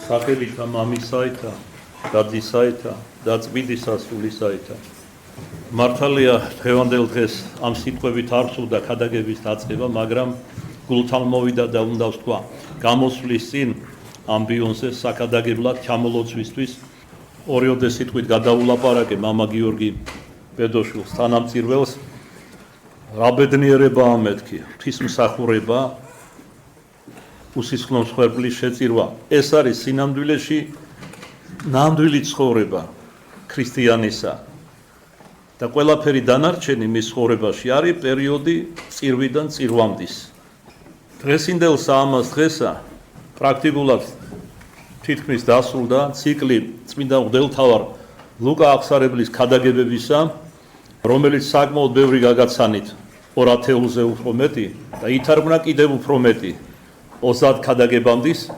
სახელითა მამისაითა, დადისაითა და წმინდისა სულისაითა. მართალია დღევანდელ დღეს ამ სიტყვებით არ სურდა ქადაგების დაწყება, მაგრამ გულთან მოვიდა და უნდა ვთქვა, გამოსვლის წინ ამბიონზე საქადაგებლად ჩამოლოცვისთვის ორიოდე სიტყვით გადაულაპარაკე მამა გიორგი ბედოშვილს თანამწირველს. რა ბედნიერებაა მეთქი, ღვთისმსახურება, უსისხლო მსხვერპლის შეწირვა. ეს არის სინამდვილეში ნამდვილი ცხოვრება ქრისტიანისა. და ყველაფერი დანარჩენი მის ცხოვრებაში არის პერიოდი წირვიდან წირვამდის. დღესინდელ საამას დღესა პრაქტიკულად თითქმის დასრულდა ციკლი წმინდა მღვდელმთავარ ლუკა აღსარებლის ქადაგებებისა, რომელიც საკმაოდ ბევრი გაგაცანით 2 ათეულზე უფრო მეტი და ითარგმნა კიდევ უფრო მეტი 30 ქადაგებამდის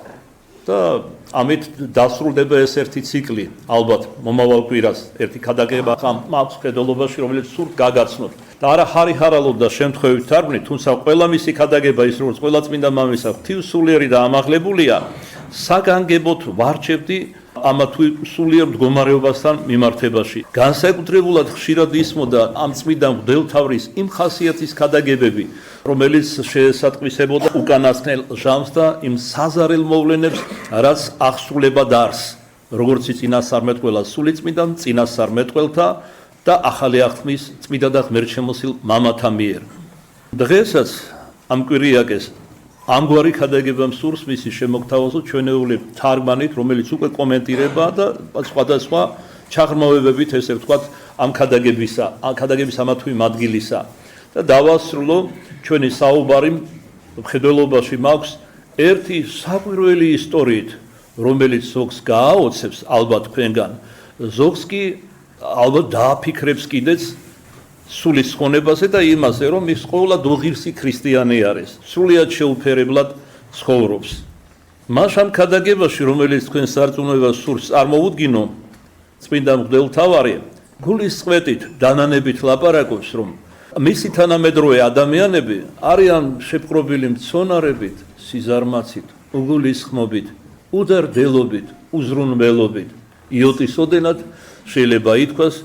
და ამით დასრულდება ეს ერთი ციკლი. ალბათ მომავალ კვირას ერთი ქადაგება მაქვს მხედველობაში, რომელიც სურთ გაგაცნოთ. და არა ხარიჰარალოდ და შემთხვევით თარგმნით, თუმცა ყველა მისი ქადაგება ის როგორც ყველა წმინდა მამისა ღვთივსულიერი და ამაღლებულია, საგანგებოდ ვარჩევდი ამა თუ სულიერ მდგომარეობასთან მიმართებაში. განსაკუთრებულად ხშირად ისმოდა ამ წმინდა მღვდელმთავრის იმ ხასიათის ქადაგებები, რომელიც შეესატყვისებოდა უკანასკნელ ჟამს და იმ საზარელ მოვლენებს, რაც აღსრულებად არს, როგორც წინასწარმეტყველა სულიწმიდა წინასწარმეტყველთა და ახალი აღთქმის წმინდა და ღმერთშემოსილ მამათა მიერ. დღესაც ამ კვირიაკეს ამგვარი ქადაგება მსურს მისი შემოგთავაზო ჩვენეული თარგმანით, რომელიც უკვე კომენტირება და სხვადასხვა ჩაღრმავებებით, ესე ვთქვათ, ამ ქადაგების ამა თუ იმ ადგილისა. და დავასრულო ჩვენი საუბარი მხედველობაში მაქვს ერთი საკვირველი ისტორიით, რომელიც ზოგს გააოცებს ალბათ თქვენგან, ზოგს კი ალბათ დააფიქრებს კიდეც სულის ხონებაზე და იმაზე, რომ ის ყოველად უღირსი ქრისტიანი არის, სრულიად შეუფერებლად ცხოვრობს. მას ამ ქადაგებაში, რომელიც თქვენ სარწმუნოებას სურს წარმოვუდგინო, წმინდა მღვდელმთავარი გულის წვეტით დანანებით ლაპარაკობს, რომ მისი თანამედროვე ადამიანები არიან შეპყრობილი მცონარებით, სიზარმაცით, უგულისხმობით, უდარდელობით, უზრუნველობით. იოტის ოდენად შეიძლება ითქვას,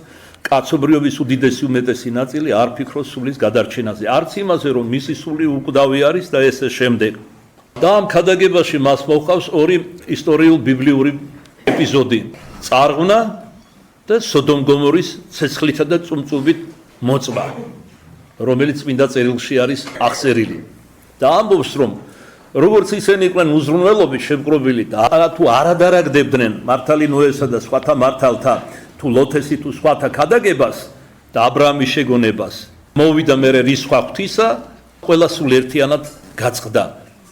კაცობრიობის უდიდესი უმეტესი ნაწილი არ ფიქრობს სულის გადარჩენაზე, არც იმაზე, რომ მისი სული უკვდავი არის და ესე შემდეგ. და ამ ქადაგებაში მას მოჰყავს ორი ისტორიულ-ბიბლიური ეპიზოდი: წარღვნა და სოდომ-გომორის ცეცხლითა და წუმწობით მოწვა, რომელიც წმინდა წერილში არის აღწერილი. და ამბობს, რომ როგორც ისინი იყვნენ უზრუნველობით შეპყრობილი და თუ არადარაგდებდნენ მართალი ნოესა და სხვათა მართალთა თუ ლოთესი თუ სხვათა ქადაგებას და აბრაამის შეგონებას, მოვიდა მერე რისხვა ღვთისა, ყველა სულ ერთიანად გაწყდა.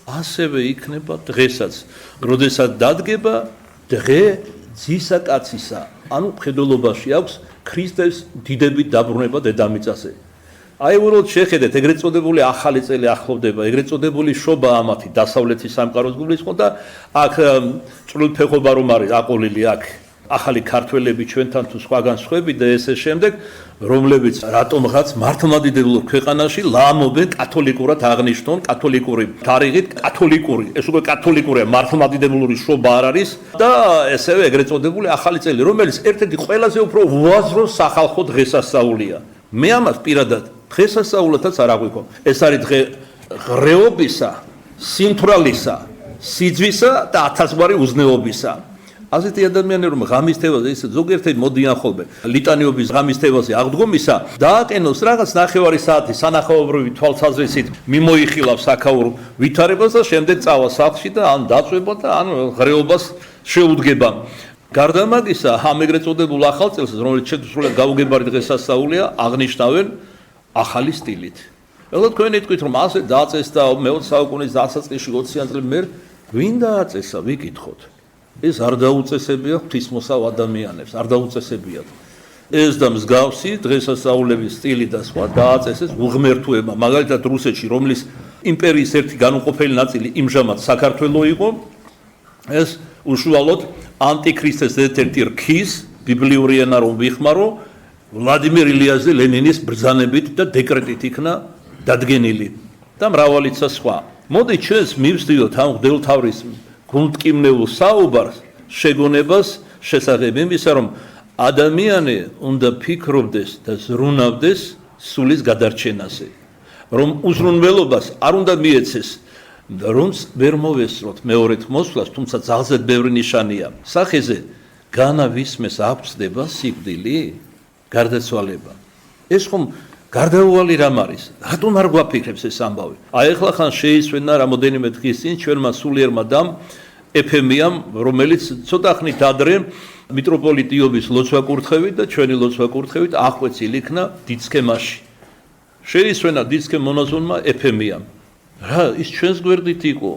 ასევე იქნება დღესაც, როდესაც დადგება დღე ძისა კაცისა, ანუ მხედველობაში აქვს ქრისტეს დიდებით დაბრუნება დედამიწაზე. აი უბრალოდ შეხედეთ, ეგრეთ წოდებული ახალი წელი ახლოვდება, ეგრეთ წოდებული შობა ამათი დასავლეთის სამყაროს გულისხმობ და აქ ჭრილფეხობა რომ არის აყოლილი აქ ახალი ქართველები ჩვენთან თუ სხვაგან სხვები და ესე შემდეგ, რომლებიც რატომღაც მართლმადიდებლურ ქვეყანაში ლამობენ კათოლიკურად აღნიშნონ, კათოლიკური თარიღით კათოლიკური, ეს უკვე კათოლიკურია, მართლმადიდებლური შობა არ არის და ესევე ეგრეთ წოდებული ახალი წელი, რომელიც ერთ-ერთი ყველაზე უფრო უაზრო სახალხო დღესასწაულია. მე ამას პირადად დღესასწაულათაც არ აღვიქვამ. ეს არის დღე ღრეობისა, სიმთვრალისა, სიძვისა და ათასგვარი უზნეობისა. ასეთი ადამიანები რომ ღამისთევაზე ისე ზოგიერთი მოდიან ხოლმე ლიტანიობის ღამისთევაზე აღდგომისა დააყენოს რაღაც ნახევარი საათი სანახაობრივი თვალსაზრისით მიმოიხილავს აქაურ ვითარებას და შემდეგ წავა სახლში და ან დაწვება და ან ღრეობას შეუდგება. გარდა მაგისა, ამ ეგრეთ წოდებულ ახალ წელს, რომელიც შეგვსრულეთ გაუგებარი დღესასწაულია, აღნიშნავენ ახალი სტილით. ეხლა თქვენ იტყვით, რომ ასე დაწესდა მე-20 საუკუნის დასაწყისში 20-იან წლებში მე ვინ დააწესა, ვიკითხოთ. ეს არ დაუწესებია ღვთისმოსავ ადამიანებს, არ დაუწესებიათ. ეს და მსგავსი დღესასწაულების სტილი და სხვა დააწესეს უღმერთოებმა, მაგალითად რუსეთში, რომლის იმპერიის ერთი განუყოფელი ნაწილი იმჟამად საქართველო იყო, ეს უშუალოდ ანტიქრისტეს ერთ-ერთი რქის, ბიბლიური ენა რომ ვიხმარო, ვლადიმერ ილიაზე ლენინის ბრძანებით და დეკრეტით იქნა დადგენილი და მრავალიცა სხვა. მოდი ჩვენს მივსდიოთ ამ მღვდელმთავრის გულმტკივნეულ საუბარს შეგონებას შესახებ იმისა, რომ ადამიანი უნდა ფიქრობდეს და ზრუნავდეს სულის გადარჩენაზე, რომ უზრუნველობას არ უნდა მიეცეს, რომ ვერ მოვესწროთ მეორედ მოსვლას, თუმცა ძალზედ ბევრი ნიშანია. სახეზე განავისმეს აღწდება სიკვდილი, გარდაცვალება. ეს ხომ გარდაუვალი რამ არის? რატომ არ გვაფიქრებს ეს ამბავი? აი ახლა ხან შეისვენა რამოდენიმე დღის წინ ჩვენმა სულიერმა დამ ეფემიამ, რომელიც ცოტა ხნით ადრე მიტროპოლიტ იობის ლოცვა-კურთხევით და ჩვენი ლოცვა-კურთხევით აღკვეცილ იქნა დიცქემაში. შეისვენა დიცქემ მონაზონმა ეფემიამ. რა ის ჩვენს გვერდით იყო?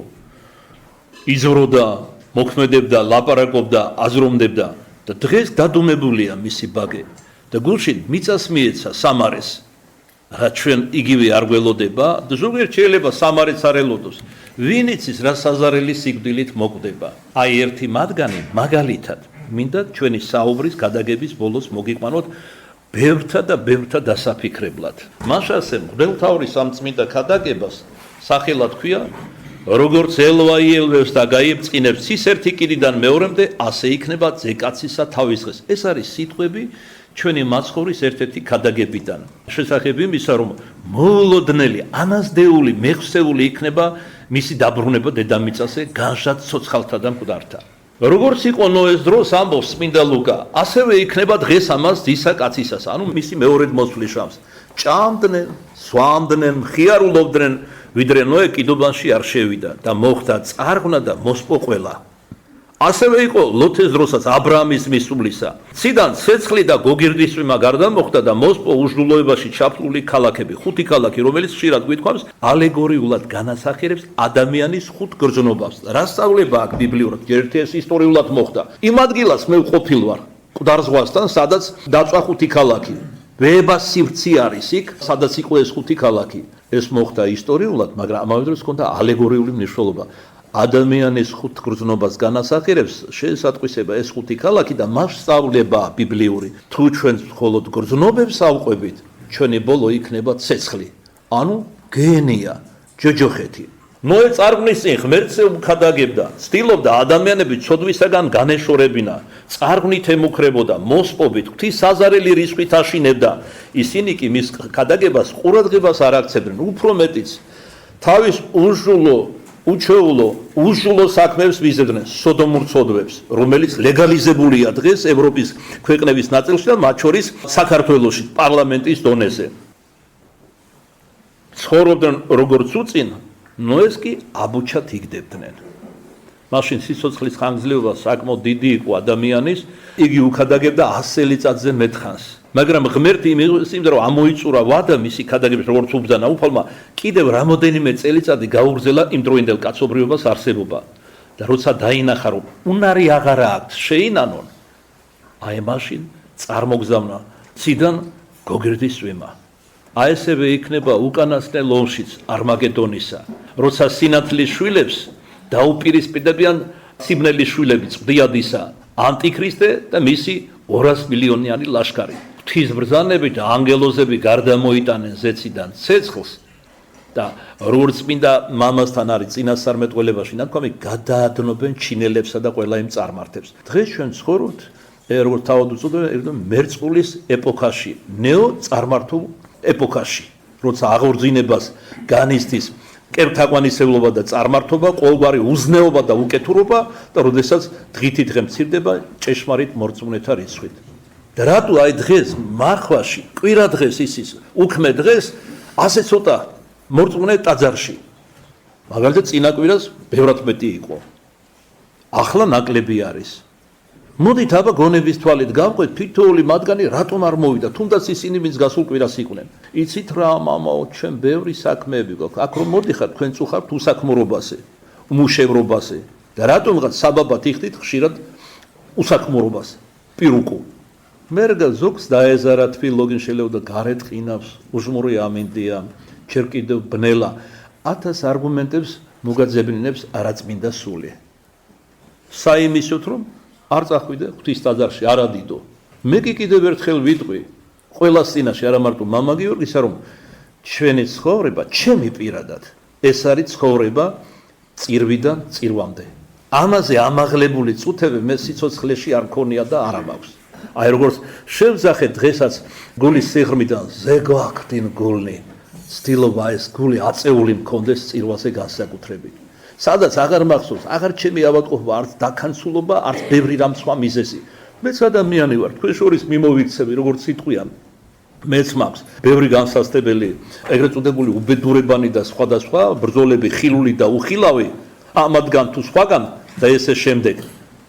იზროდა, მოქმედებდა, ლაპარაკობდა, აზროვნებდა და დღეს დადუმებულია მისი ბაგე და გულში მიწას მიეცა სამარეს. რა ჩვენ იგივე არ გველოდება და ზოგიერთ შეიძლება სამარეც არ ელოდოს. ვინ იცის რა საზარელი სიკვდილით მოკვდება? აი ერთი მათგანი მაგალითად მინდა ჩვენი საუბრის გადაგების ბოლოს მოგიყვანოთ ბევრთა და ბევრთა დასაფიქრებლად. მაშასე მღვდელმთავრის სამწმინდა ქადაგებას სახელად ქვია როგორც ელვა იელვებს და გაიებწყინებს ის ერთი კიდიდან მეორემდე ასე იქნება ძეკაცისა თავის დღეს. ეს არის სიტყვები ჩვენი მაცხოვრის ერთ-ერთი ქადაგებიდან. შესახებ იმისა, რომ მოულოდნელი, ანაზდეული, მეხსეული იქნება მისი დაბრუნება დედამიწაზე განშად ცოცხალთა და მკვდართა. როგორც იყო ნოეს დროს ამბობს წმინდა ლუკა, ასევე იქნება დღეს ამას ძისა კაცისას, ანუ მისი მეორედ მოსვლის შამს. ჭამდნენ, სვამდნენ, ხიარულობდნენ, ვიდრე ნოე კიდობანში არ შევიდა და მოხდა წარღვნა და მოსპო ყველა. ასევე იყო ლოთეს დროსაც აბრაამის მისვლისა. ციდან ცეცხლი და გოგირდისვიმა გარდა მოხდა და მოსპო უჟდულოებაში ჩაფლული ქალაქები, 5 ქალაქი, რომელიც ხშირად გვითხოვს ალეგორიულად განასახიერებს ადამიანის 5 გრძნობას. რა სწავლება აქ ბიბლიურად? ერთი ეს ისტორიულად მოხდა. იმ ადგილას მე ვყოფილ ვარ, მკვდარ ზღვასთან, სადაც დაწვა 5 ქალაქი. ვეებას სივრცე არის იქ, სადაც იყო ეს 5 ქალაქი. ეს მოხდა ისტორიულად, მაგრამ ამავე დროს ჰქონდა ალეგორიული მნიშვნელობა. ადამიანის 5 გრძნობას განასახიერებს შეესატყვისება ეს 5 ქალაქი და მას სწავლება ბიბლიური. თუ ჩვენ მხოლოდ გრძნობებს ავყვებით, ჩვენი ბოლო იქნება ცეცხლი, ანუ გენია, ჯოჯოხეთი. ნოე წარღვნის წინ ღმერთზე უქადაგებდა, ცდილობდა ადამიანები ცოდვისაგან განეშორებინა, წარღვნით ემუქრებოდა, მოსპობით, ღვთის საზარელი რისხვით აშინებდა. ისინი კი მის ქადაგებას ყურადღებას არ აქცევდნენ, უფრო მეტიც თავის უჩვეულო საქმეებს ვიზრდნენ, სოდომურ ცოდვებს, რომელიც ლეგალიზებულია დღეს ევროპის ქვეყნების ნაწილში და მათ შორის საქართველოში პარლამენტის დონეზე. ცხოვრობდნენ როგორც უწინ, ნოეს კი აბუჩად იგდებდნენ. მაშინ სიცოცხლის ხანგრძლივობა საკმაოდ დიდი იყო ადამიანის, იგი უქადაგებდა 100 წელიწადზე მეტხანს. მაგრამ ღმერთი იმის რომ ამოიწურა ვადა მისი ქადაგების როგორც უბრძანა უფალმა, კიდევ რამოდენიმე წელიწადი გაუგრძელა იმ დროინდელ კაცობრიობას არსებობა. და როცა დაინახა რომ უნარი აღარა აქვს შეინანონ, აი მაშინ წარმოგზავნა ციდან გოგირდის ვიმა. აი ესევე იქნება უკანასკნელ ომშიც არმაგედონისა, როცა სინათლის შვილებს დაუპირისპირდებიან სიბნელის შვილები წვდიადისა, ანტიქრისტე და მისი 200 მილიონიანი ლაშქარი. ღვთის ბრძანებით ანგელოზები გარდამოიტანენ ზეციდან ცეცხლს და როგორც წმინდა მამასთან არის წინასწარმეტყველებაში ნათქვამი, გადაადნობენ ჩინელებსა და ყველა იმ წარმართებს. დღეს ჩვენ ცხოვრობთ როგორც თავად უწოდებენ მერწყულის ეპოქაში, ნეო-წარმართულ ეპოქაში, როცა აღორძინებას განიცდის კერპთაყვანისეულობა და წარმართობა, ყოველგვარი უზნეობა და უკეთურობა და როდესაც დღითი დღე მცირდება ჭეშმარიტ მორწმუნეთა რიცხვით. და რატო აი დღეს მახვაში, კვირა დღეს ისის, უქმე დღეს ასე ცოტა მორწმუნე ტაძარში. მაგალითად წინა კვირას ბევრად მეტი იყო. ახლა ნაკლები არის. მოდით აბა გონების თვალით გავყვეთ, თითოეული მათგანი რატომ არ მოვიდა, თუნდაც ისინი ვინც გასულ კვირას იყვნენ. იცით რა, მამაო, ჩვენ ბევრი საქმეები გვაქვს. აქ რომ მოდიხარ, თქვენ წუხართ უსაქმურობაზე, უმუშევრობაზე და რატომღაც საბაბად იხდით ხშირად უსაქმურობას, პირუკუ. მერგა ზოგს დაეზარა თბილოგინ შეიძლება და გარეთ ყინავს, უჟმური ამინდია, ჯერ კიდევ ბნელა 1000 არგუმენტებს მოგაძებნინებს არაწმინდა სული. საიმისოთ რომ არ წახვიდე ღვთის ტაძარში, არ ადიდო. მე კი კიდევ ერთხელ ვიტყვი, ყველას წინაშე, არა მარტო მამა გიორგისა, რომ ჩვენი ცხოვრება, ჩემი პირადად, ეს არის ცხოვრება წირვიდან წირვამდე. ამაზე ამაღლებული წუთები მე სიცოცხლეში არ მქონია და არ მაქვს. აი როგორც შევძახე დღესაც გულის სიღრმიდან ზეგვაქთინ გულნი ცდილობა ეს გული აწეული მქონდეს წირვაზე განსაკუთრებით. სადაც აღარ მახსოვს, აღარ ჩემი ავადმყოფობა, არც დაქანცულობა, არც ბევრი რამ სხვა მიზეზი. მეც ადამიანი ვარ, თქვენ შორის მიმოვიქცევი, როგორც სიტყვიან. მეც მაქვს ბევრი განსასწრებელი, ეგრეთ წოდებული უბედურებანი და სხვადასხვა ბრძოლები, ხილული და უხილავი, ამათგან თუ სხვაგან და ესე შემდეგ.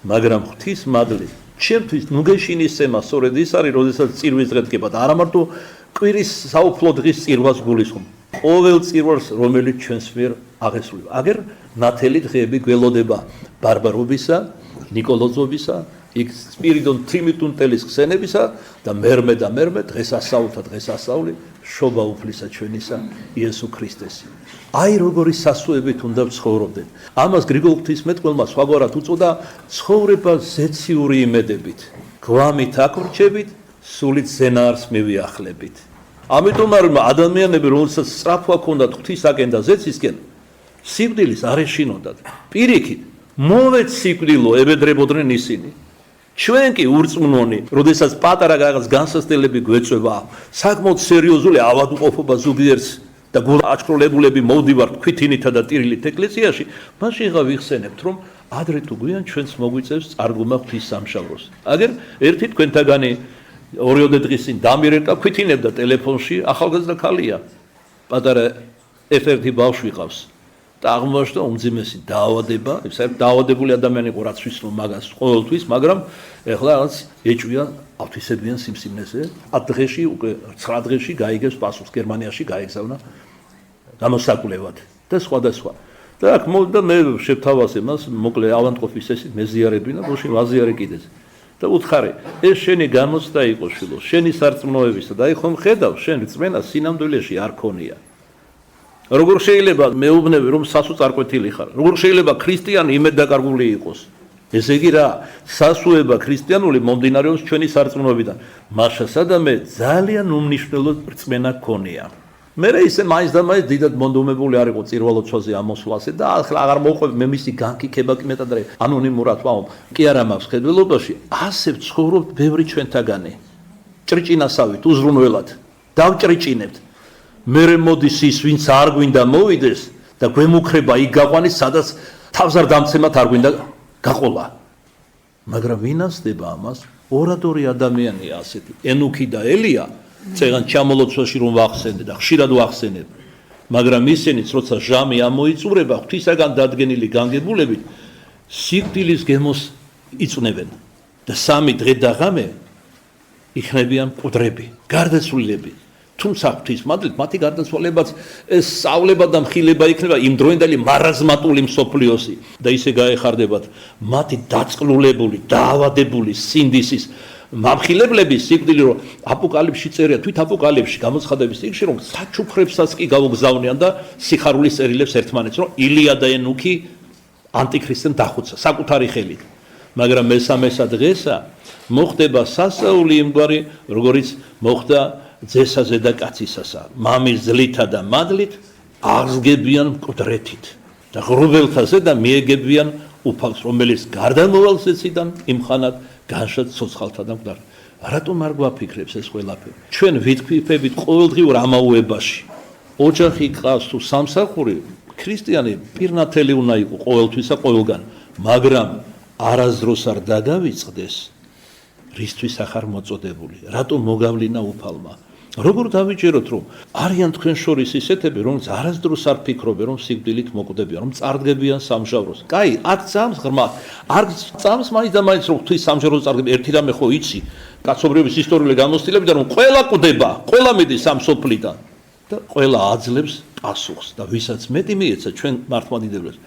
მაგრამ ღვთის მადლი ჩემთვის ნუგეშინისცემა სწორედ ის არის, როდესაც წირვის დღე დგება და არა მარტო კვირის საუფლო დღის წირვას გულისხმობ. ყოველ წირვას, რომელიც ჩვენს მიერ აღესრულება. აგერ ნათელი დღეები გველოდება ბარბარობისა, ნიკოლოზობისა, იქ სპირიდონ ტრიმიტუნტელის ხსენებისა და მერმე დღესასწაული შობა უფლისა ჩვენისა იესო ქრისტესი. აი როგორი სასუებით უნდა ვცხოვრობდეთ. ამას გრიგოლ ღვთისმეტყველმა სხვაგვარად უწოდა ცხოვრება ზეციური იმედებით, გვამით აკვირჩებით, სულით ზენაარს მივიახლებით. ამიტომ ადამიანები, რომელსაც სწრაფვა ჰქონდათ ღვთისაკენ და ზეცისკენ, სიკვდილის არ ეშინოდათ. პირიქით, მოვეთ სიკვდილო, ებედრებოდნენ ისინი. ჩვენ კი ურწმუნონი, როდესაც პატარა რაღაც განსასწრებელი გვეწვევა, საკმაოდ სერიოზული ავადმყოფობა ზოგიერთს და გულაჩქროლებულები მოვდივართ ქვითინითა და ტირილით ეკლესიაში, მაშინ ღა ვიხსენებთ, რომ ადრე თუ გვიან ჩვენც მოგვიწევს წარგუმა ღვთის სამშაბლოს. აგერ ერთი თქვენთაგანი 2 დღის წინ დამირეკა ქვითინებდა ტელეფონში, ახალგაზრდა ქალია. პატარა ერთ-ერთი ბავშვი ყავს. და აღმოჩნდა უმძიმესი დაავადება, საერთოდ დაავადებული ადამიანი იყო რაც ვიცნობ მაგას ყოველთვის, მაგრამ ეხლა რაღაც ეჭვია ავთვისებიან სიმსივნეზე. 10 დღეში უკვე 9 დღეში გაიგებს პასუხს გერმანიაში გაეგზავნა გამოსაკვლევად და სხვადასხვა. და აქ მოვიდა მე შევთავაზე მას, მოკლე ავადმყოფის ეს მეზიარებინა, ბოშინ ვაზიარე კიდეც. და უთხარი, ეს შენი გამოცდა იყო შვილო, შენი სარწმუნოებისა და აი ხომ ხედავ, შენ რწმენა სინამდვილეში არ ქონია. როგორ შეიძლება მეუბნები რომ სასუწარკვეთილი ხარ? როგორ შეიძლება ქრისტიანი იმეddაკარგული იყოს? ესე იგი რა, სასუება ქრისტიანული მომდინარეობს ჩვენი სარწმუნოებიდან. მაშასა და მე ძალიან უმნიშვნელო რწმენა გქონია. მე ისე მაინც და მაინც დიდად მონდომებული არ იყო წირვალოცვაზე ამოსვლაზე და ახლა აღარ მოყვები მე მისი განკიქება კი მეტად რა ანონიმურად ვამბობ. კი არა მაქვს ხედველობაში, ასე ვცხოვრობთ ბევრი ჩვენთაგანი. ჭრიჭინასავით უზრუნველად დავჭრიჭინებთ. მერე მოდის ის, ვინც არ გვინდა მოვიდეს და გვემუქრება იქ გაყვანის, სადაც თავს არ დამცემათ არ გვინდა გაყოლა. მაგრამ ვინასდება ამას? ორადორი ადამიანია ასეთი. ენუქი და ელია წეგან ჩამოლოცვაში რომ ვახსენდე და ხშირად ვახსენებ. მაგრამ ისინიც როცა ჟამი ამოიწურება ღვთისაგან დადგენილი განგებულებით, სიკვდილის გემოს იწვნევენ და 3 დღე და ღამე იქნებიან მკვდრები, გარდაცვლილები. თუმცა ღვთის მადლით მათი გარდაცვალებაც ეს სწავლება და მხილება იქნება იმ დროინდელი მარაზმატული მსოფლიოსი და ისე გაეხარდებათ მათი დაწყლულებული, დაავადებული სინდისის მამხილებლების სიკვდილი, რომ აპოკალიფში წერია, თვით აპოკალიფში გამოცხადების წიგნში, რომ საჩუქრებსაც კი გავგზავნიან და სიხარულის წერილებს ერთმანეთს, რომ ილია და ენუქი ანტიქრისტენ დახუცა საკუთარი ხელით. მაგრამ მესამესა დღესა მოხდება სასაული იმგვარი, როგორიც მოხდა ძესაზე და კაცისასა, მამის ძლითა და მადლით აღსგებიან მკვდრეთით და ღრუბელთაზე და მიეგებიან უფალს, რომელიც გარდამოვალ ზეციდან იმხანად განშად ცოცხალთა და მკვდარ. რატომ არ გვაფიქრებს ეს ყველაფერი? ჩვენ ვიტყვიფებით ყოველდღიურ ამაუებაში. ოჯახი ყავს თუ სამსახური, ქრისტიანი პირნათელი უნდა იყო ყოველთვისა ყოველგან, მაგრამ არასდროს არ დაგავიწყდეს რისთვის ახარ მოწოდებული. რატომ მოგავლინა უფალმა? როგორ დავიჯეროთ, რომ არიან თქვენ შორის ისეთები, რომც არასდროს არ ფიქრობენ, რომ სიკვდილით მოკვდებიან, რომ წარდგებიან სამჟავროს. კაი, აქ წამს ღრმა, არ წამს მაინც და მაინც რომ ღვთის სამჟავროს წარდგები, ერთი რამე ხო იცი, კაცობრიობის ისტორიული გამოცდილებიდან, რომ ყველა კვდება, ყველა მიდის ამ სოფლიდან და ყველა აძლევს პასუხს და ვისაც მეტი მიეცა ჩვენ მართლმადიდებლებს,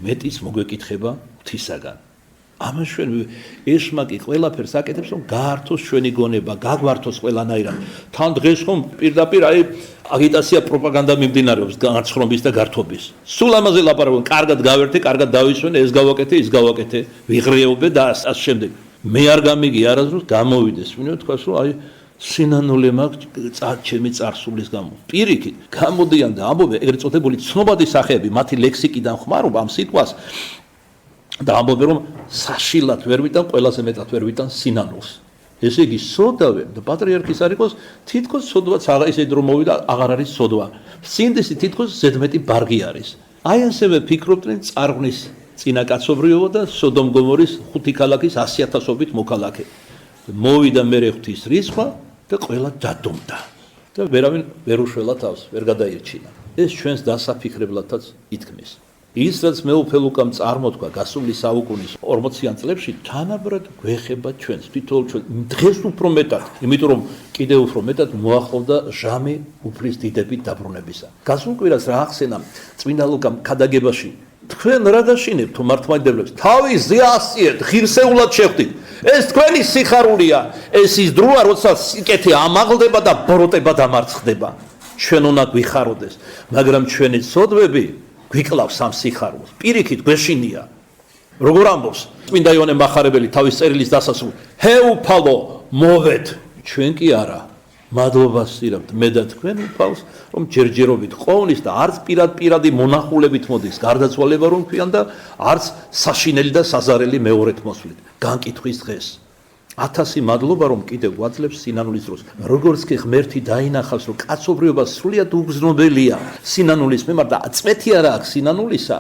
მეტიც მოგვეკითხება ღვთისაგან. ამას ჩვენ ეშმაკი ყველაფერს აკეთებს, რომ გაართოს ჩვენი გონება, გაგვართოს ყველანაირად. თან დღეს ხომ პირდაპირ აი აგიტაცია, პროპაგანდა მიმდინარეობს განცხრომის და გართობის. სულ ამაზე ლაპარაკობენ, კარგად გავერთე, კარგად დავისვენე, ეს გავაკეთე, ის გავაკეთე, ვიღრიობე და ამ შემდეგ. მე არ გამიგი არასდროს გამოვიდეს, ვინმე თქვას, რომ აი სინანული მაქვს ჩემი წარსულის გამო. პირიქით, გამოდიან და ამბობენ ეგრეთ წოდებული ცნობადი სახეები, მათი ლექსიკიდან ხმარობ ამ სიტყვას. და ამბობენ რომ საშილად ვერ ვიტან, ყველაზე მეტად ვერ ვიტან სინანულს. ესე იგი სოდავე და პატრიარქის არ იყოს თითქოს სოდვაც ისე დრო მოვიდა აღარ არის სოდვა. სინდისი თითქოს ზედმეტი ბარგი არის. აი ასევე ფიქრობდნენ წარღვნის წინაკაცობრიობა და სოდომ გომორის 5 ქალაქის 100,000-ობით მოქალაქე. მოვიდა მერე ღვთის რისხვა და ყველა დადუმდა. და ვერავინ ვერ უშველა თავს, ვერ გადაირჩინა. ეს ჩვენს დასაფიქრებლათაც ითქმის. ის რაც მეუფე ლუკამ წარმოთქვა გასული საუკუნის 40-იან წლებში თანაბრად გვეხება ჩვენს თითოეულ ჩვენ დღეს უფრო მეტად, იმიტომ რომ კიდევ უფრო მეტად მოახლოვდა ჟამი უფლის დიდებით დაბრუნებისა. გასულ კვირას რა ახსენა წმინდა ლუკამ ქადაგებაში თქვენ რა დაშინებთ თუ მართლმადიდებლებს თავის ზეასიეთ ღირსეულად შეხვდით ეს თქვენი სიხარულია ეს ის დროა როცა სიკეთე ამაღლდება და ბოროტება დამარცხდება ჩვენ უნდა გვიხაროდეს მაგრამ ჩვენი სოდვები გვიკლავს ამ სიხარულს პირიქით გვეშინია როგორ ამბობს წმინდა იოანე მახარებელი თავის წერილის დასასრულს ჰეუფალო მოვეთ ჩვენ კი არა მადლობას ვსირამთ მე და თქვენ უფალს რომ ჯერჯერობით ყოვნის და არც პირადი მონახულებით მოდის გარდაცვალება რომ ქვიან და არც საშინელი და საზარელი მეორეთ მოსვლით განკითხვის დღეს 1000 მადლობა რომ კიდევ გვაძლევს სინანულის დროს როგორც კი ღმერთი დაინახავს რომ კაცობრიობა სრულიად უგზნობელია სინანულის მიმართ და წვეთი არა აქვს სინანულისა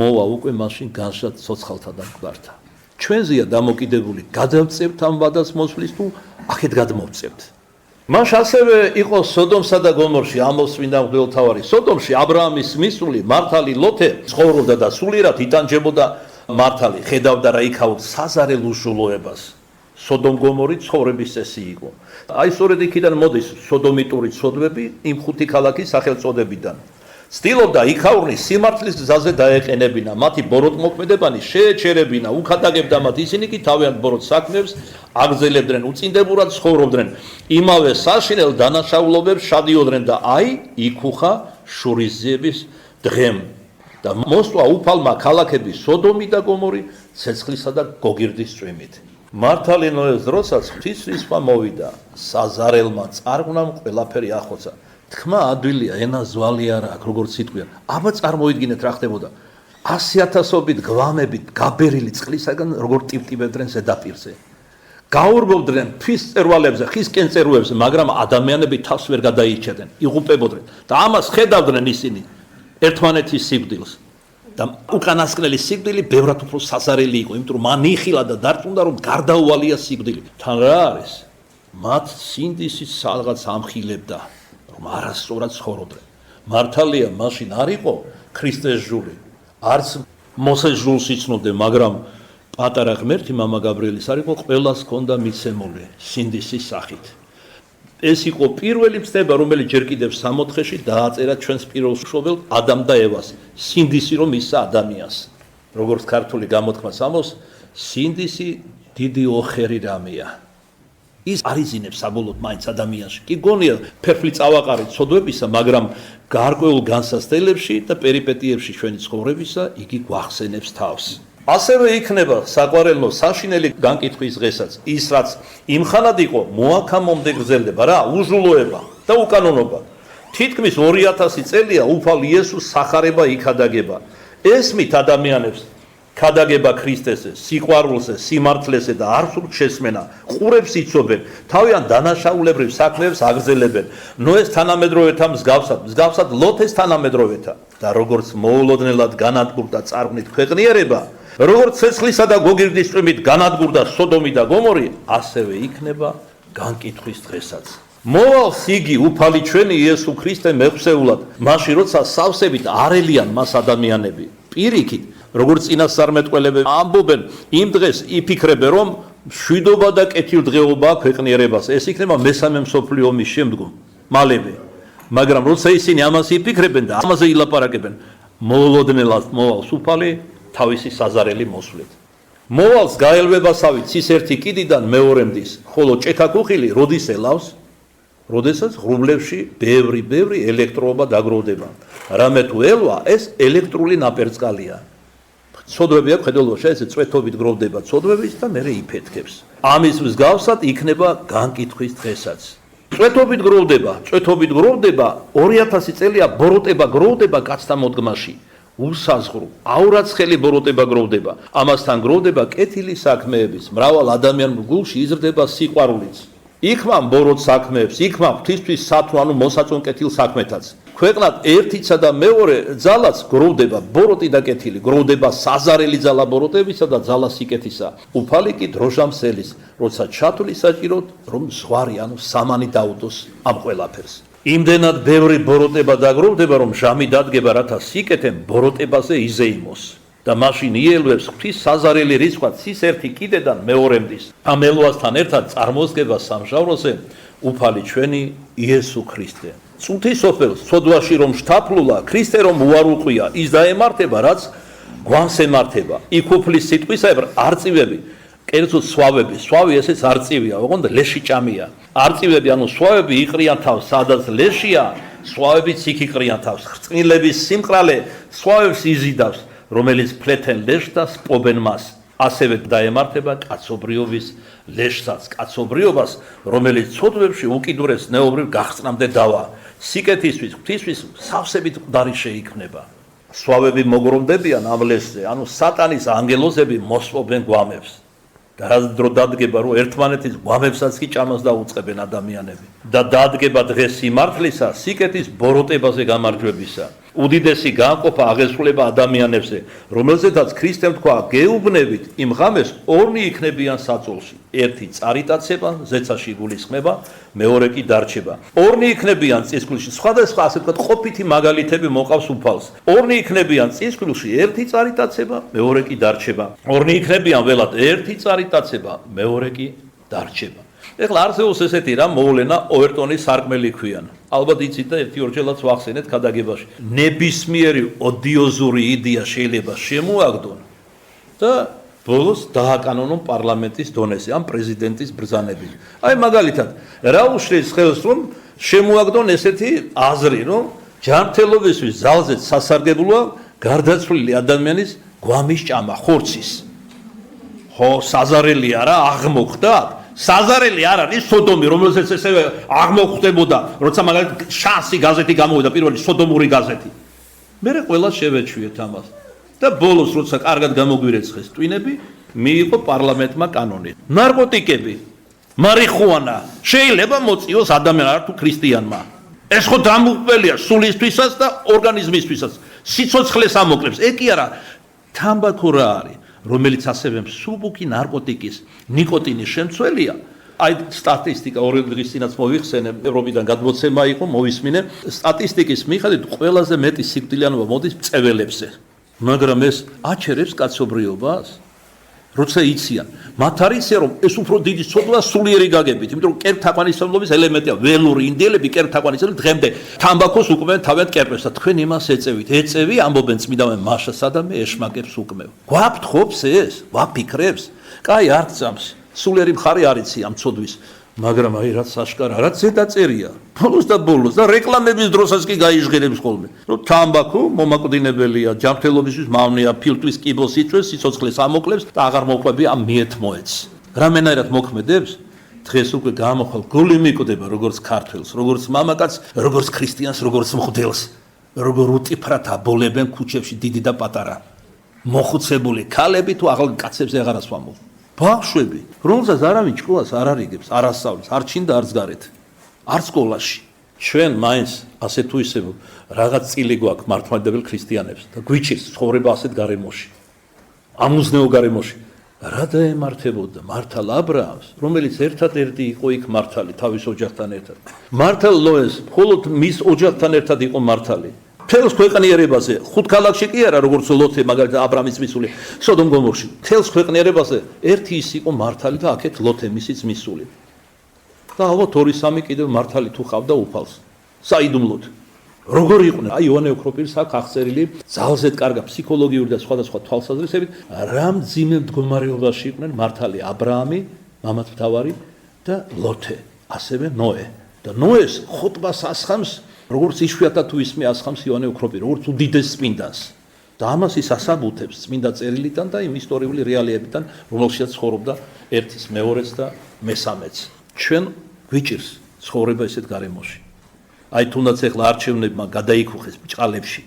მოვა უკვე მაშინ განშად ცოცხალთა და მკვდართა ჩვენზეა დამოკიდებული გადავწევთ ამ ვადას მოსვლის თუ აქეთ გადმოვწევთ მას ასევე იყო სოდომსა და გომორში ამბობს წმინდა მღვდელმთავარი სოდომში აბრაამის მისული მართალი ლოთე ცხოვრობდა და სულიერად იტანჯებოდა მართალი ხედავდა რა იქაურ საზარელ უშულოებას სოდომ გომორი ცხოვრების წესი იყო აი სწორედ იქიდან მოდის სოდომიტური ცოდვები იმ 5 ქალაქის სახელწოდებიდან ცდილობდა იქაურნის სიმართლის გზაზე დაეყენებინა მათი ბოროტმოქმედებანი შეეჩერებინა უხადაგებდა მათ ისინი კი თავიანთ ბოროტ საქმეებს აგრძელებდნენ უწინდებურად ცხოვრობდნენ იმავე საშინელ დანაშაულობებს შადიოდნენ და აი იქუხა შურისძიების დღემ და მოსვლა უფალმა ქალაქები სოდომი და გომორი ცეცხლისა და გოგირდის წვიმით მართალი ნოეს დროსაც ღვთის რისხვა მოვიდა საზარელმა წარღვნამ ყველაფერი ახოცა თქმა ადვილია ენა ზვალი არა აქვს როგორც იტყვიან აბა წარმოიდგინეთ რა ხდებოდა 100,000-ობით გვამებით გაბერილი წყლისაგან როგორ ტიპტიბებდნენ ზედაპირზე გაურბობდნენ ფის წერვალებზე ხის კენწერუებზე მაგრამ ადამიანები თავს ვერ გადაიჭერდნენ იღუპებოდნენ და ამას ხედავდნენ ისინი ერთმანეთის სიკვდილს და უკანასკნელი სიკვდილი ბევრად უფრო საზარელი იყო იმიტომ რომ მან იხილა და დარწმუნდა რომ გარდაუვალია სიკვდილი თან რა არის მათ სინდისის რაღაც ამხილებდა რომ არასწორად ცხოვრობდნენ მართალია მაშინ არ იყო ქრისტეს ჟული არც მოსეს ჟულს იცნობდნენ მაგრამ პატარა ღმერთი მამა გაბრიელის არ იყო ყველას ჰქონდა მიცემული სინდისის სახით ეს იყო პირველი მცდელობა რომელიც ჯერ კიდევ 64-ში დააწერა ჩვენს პირველ მშობელ ადამ და ევას სინდისი რომ ისა ადამიანს როგორც ქართული გამოთქმას ამბობს სინდისი დიდი ოხერი რამეა ის არიზინებს საბოლოოდ მაინც ადამიანში კი გონია ფერფლი წავაყარი ცოდვებისა მაგრამ გარკვეულ განსასწრებლებში და პერიპეტიებში ჩვენი ცხოვრებისა იგი გვახსენებს თავს ასევე იქნება საყვარელო საშინელი განკითხვის დღესაც ის რაც იმხანად იყო მოაქამომდე გრძელდება რა უჟულოება და უკანონობა თითქმის 2000 წელია უფალ იესოს სახარება იქადაგება ესმით ადამიანებს ქადაგება ქრისტესზე სიყვარულზე სიმართლეზე და არსურთ შესმენა ყურებს იცობენ თავიანთ დანაშაულებრივ საქმეებს აგრძელებენ ნოეს თანამედროვეთა მსგავსად ლოთეს თანამედროვეთა და როგორც მოულოდნელად განადგურდა წარღვნით ქვეყნიერება როგორც ცეცხლისა და გოგირდის წვიმით განადგურდა სოდომი და გომორი ასევე იქნება განკითხვის დღესაც მოვალს იგი უფალი ჩვენი იესო ქრისტე მეხსეულად მაშინ როცა სავსებით არელიან მას ადამიანები პირიქით როგორც წინასწარმეტყველები ამბობენ იმ დღეს იფიქრებენ რომ მშვიდობა და კეთილდღეობა ქვეყნიერებას ეს იქნება მესამე მსოფლიო ომის შემდგომ მალევე მაგრამ როცა ისინი ამას იფიქრებენ და ამაზე ილაპარაკებენ მოულოდნელად მოვალს უფალი თავისი საზარელი მოსვლით მოვალს გაელვებასავით ცისერთი კიდიდან მეორემდის ხოლო ჭექაკუხილი როდის ელავს როდესაც ღრუბლებში ბევრი ელექტროობა დაგროვდება რამე თუ ელვა ეს ელექტრული ნაპერწკალია ცოდვები აქვს ხედელობაში ესე წვეთობით გროვდება ცოდვების და მერე იფეთქებს ამის მსგავსად იქნება განკითხვის დღესაც წვეთობით გროვდება 2000 წელია ბოროტება გროვდება კაცთა მოდგმაში უსაზღრო, აურაცხელი ბოროტება გროვდება. ამასთან გროვდება კეთილი საქმეების, მრავალ ადამიანურ გულში იზრდება სიყვარულიც. იქმა ბოროტ საქმეებს, იქმა ღვთისთვის სათნო, ანუ მოსაწონ კეთილ საქმეთაც. ქვეყნად ერთიცა და მეორე ძალაც გროვდება ბოროტი და კეთილი, გროვდება საზარელი ძალა ბოროტებისა და ძალა სიკეთისა. უფალი კი დროჟამსელის, როცა ჩათვლი საჭიროდ, რომ ზღვარი, ანუ სამანი დაუდოს ამ ყველაფერს. იმდენად ბევრი ბოროტება დაგროვდება, რომ ჟამი დადგება, რათა სიკეთემ ბოროტებაზე იზეიმოს. და მაშინ იელვებს ღვთის საზარელი რისხვაც ის ერთი კიდედან მეორემდის. ამ ელვასთან ერთად წარმოსგება სამჟავროზე უფალი ჩვენი იესო ქრისტე. წუთის ოფელს ცოდვაში რომ შთაფლულა, ქრისტე რომ უარუყია, ის დაემართება, რაც გვამს ემართება. იქ უფლის სიტყვისაებრ არწივები, კერძოდ სვავები, სვავი ესეც არწივია, ოღონდ ლეში ჭამია. არწივები, ანუ სვავები იყრიან თავს, სადაც ლეშია, სვავებიც იქ იყრიან თავს. ხრწნილების სიმყრალე სვავებს იზიდავს, რომელიც ფლეთენ ლეშს და სპობენ მას. ასევე დაემართება კაცობრიობის ლეშსაც, კაცობრიობას, რომელიც ცოდვებში უკიდურეს ზნეობრივ გახსნამდე დავა. სიკეთისთვის, ღვთისთვის სავსებით მკვდარი შეიქმნება. სვავები მოგროვდებიან ამ ლეშზე, ანუ სატანის ანგელოზები მოსპობენ გვამებს. და რა დრო დადგება, რომ ერთმანეთის გვამებსაც კი ჭამას დაუწყებენ ადამიანები. და დადგება დღე სიმართლისა, სიკეთის ბოროტებაზე გამარჯვებისა. უდიდესი განყოფა აღესრულება ადამიანებზე, რომელზედაც ქრისტემ თქვა, გეუბნებით, იმ ღამეს ორნი იქნებიან საწოლში. ერთი წარიტაცება, ზეცაში გულისხმება, მეორე კი დარჩება. ორნი იქნებიან წისქვილში, სხვადასხვა ასე ვთქვათ, ყოფითი მაგალითები მოყავს უფალს. ორნი იქნებიან წისქვილში, ერთი წარიტაცება, მეორე კი დარჩება. ორნი იქნებიან ველად, ერთი წარიტაცება, მეორე კი დარჩება. ეხლა არსებობს ესეთი რამ მოვლენა ოვერტონის სარკმელი ქვიან. ალბათ იცით და ერთი-ორჯერაც ვახსენეთ ქადაგებაში. ნებისმიერი ოდიოზური იდეა შეიძლება შემოაგდონ და ბოლოს დააკანონონ პარლამენტის დონეზე, ამ პრეზიდენტის ბრძანებით. აი მაგალითად, რა უშლის ხელს რომ შემოაგდონ ესეთი აზრი, რომ ჯანმრთელობისთვის ძალზედ სასარგებლოა გარდაცვლილი ადამიანის გვამის ჭამა, ხორცის. ხო, საზარელი არა, აღმოხდათ. საზარელი არ არის სოდომი, რომელზეც ესე აღმოხდებოდა, როცა მაგალითად შანსი გაზეთი გამოვიდა, პირველი სოდომური გაზეთი. მერე ყველა შევეჩვიეთ ამას. და ბოლოს როცა კარგად გამოგვირეცხეს ტვინები, მიიღო პარლამენტმა კანონი. ნარკოტიკები, მარიხუანა შეიძლება მოწიოს ადამიანს არ თუ ქრისტიანმა. ეს ხო დამუყველია სულისთვისაც და ორგანიზმისთვისაც. სიცოცხლეს ამოკლებს. ეგ კი არა, თამბაქო რა არის, რომელიც ასევე მსუბუქი ნარკოტიკის ნიკოტინის შემცველია. აი სტატისტიკა ორი დღის წინაც მოიხსენე, ევროპიდან გადმოცემა იყო, მოვისმინე. სტატისტიკის მიხედვით ყველაზე მეტი სიკვდილიანობა მოდის მწველებზე. მაგრამ ეს აჩერებს კაცობრიობას, როცა იციან. მათ არ იციან, რომ ეს უფრო დიდი ცოდვა სულიერი გაგებით, იმიტომ რომ კერპთაყვანისმცემლობის ელემენტია. ველური ინდიელები კერპთაყვანისმცემლები დღემდე თამბაქოს უკმენ თავიანთ კერპებს და თქვენ იმას ეწევით. ეწევი ამბობენ წმიდავენ მაშასა და მე ეშმაკებს უკმევ. გვაფრთხობს ეს, ვაფიქრებს. კაი არ გწამს. სულიერი მხარე არ იცი ამ ცოდვის. მაგრამ აი რაც აშკარა, რაც ზედაწერია. ბოლოს და რეკლამების დროსაც კი გაიჟღერებს ხოლმე. რომ თამბაქო მომაკვდინებელია, ჯანმრთელობისთვის მავნეა, ფილტვის კიბოს იწვევს, სიცოცხლეს ამოკლებს და აღარ მოყვები ამ მიეთმოეთს. რამენაირად მოქმედებს? დღეს უკვე გამოხვალ გული მიკვდება როგორც ქართველს, როგორც მამაკაცს, როგორც ქრისტიანს, როგორც მღვდელს, როგორ უტიფრად აბოლებენ ქუჩებში დიდი და პატარა. მოხუცებული ქალები თუ ახალ კაცებს აღარ ასვამო. ბავშვები, რომელსაც არავინ ჭკუას არ არიგებს, არ ასწავლის, არ ჩინდა არც გარეთ, არ სკოლაში. ჩვენ მაინც ასე თუ ისე რაღაც წილი გვაქვს მართლმადიდებელ ქრისტიანებს და გვიჩის ცხოვრება ასეთ გარემოში. ამუზნეო გარემოში. რა დაემართებოდა მართალ აბრაამს, რომელიც ერთადერთი იყო იქ მართალი თავის ოჯახთან ერთად. მართალ ლოეს მხოლოდ მის ოჯახთან ერთად იყო მართალი. თელს ქვეყნიერებაზე, ხუთ ქალაქში კი არა, როგორც ლოთე, მაგალითად აბრამის მისული, სოდომ გომორში. თელს ქვეყნიერებაზე ერთი ის იყო მართალი და აქეთ ლოთე მისიც მისული. და ალბათ 2-3 კიდევ მართალი თუ ხავდა უფალს. საიდუმლოდ. როგორ იყვნენ? აი იოანე ოქროპირის აქ აღწერილი ძალზედ კარგა ფსიქოლოგიური და სხვადასხვა თვალსაზრისებით, რა მძიმე მდგომარეობაში იყვნენ მართალი აბრაამი, მამათმთავარი და ლოთე, ასევე ნოე. და ნოეს ხოტბას ასხამს როგორც იშვიათად თუ ისმე ასხამს იოანე ოქროპირი, როგორც უდიდეს წმინდანს. და ამას ის ასაბუთებს წმინდა წერილიდან და იმ ისტორიული რეალიებიდან, რომელშიც ცხოვრობდა ერთის, მეორეც და მესამეც. ჩვენ გვიჭირს ცხოვრება ესეთ გარემოში. აი თუნდაც ეხლა არჩევნებმა გადაიქუხეს ბჭყალებში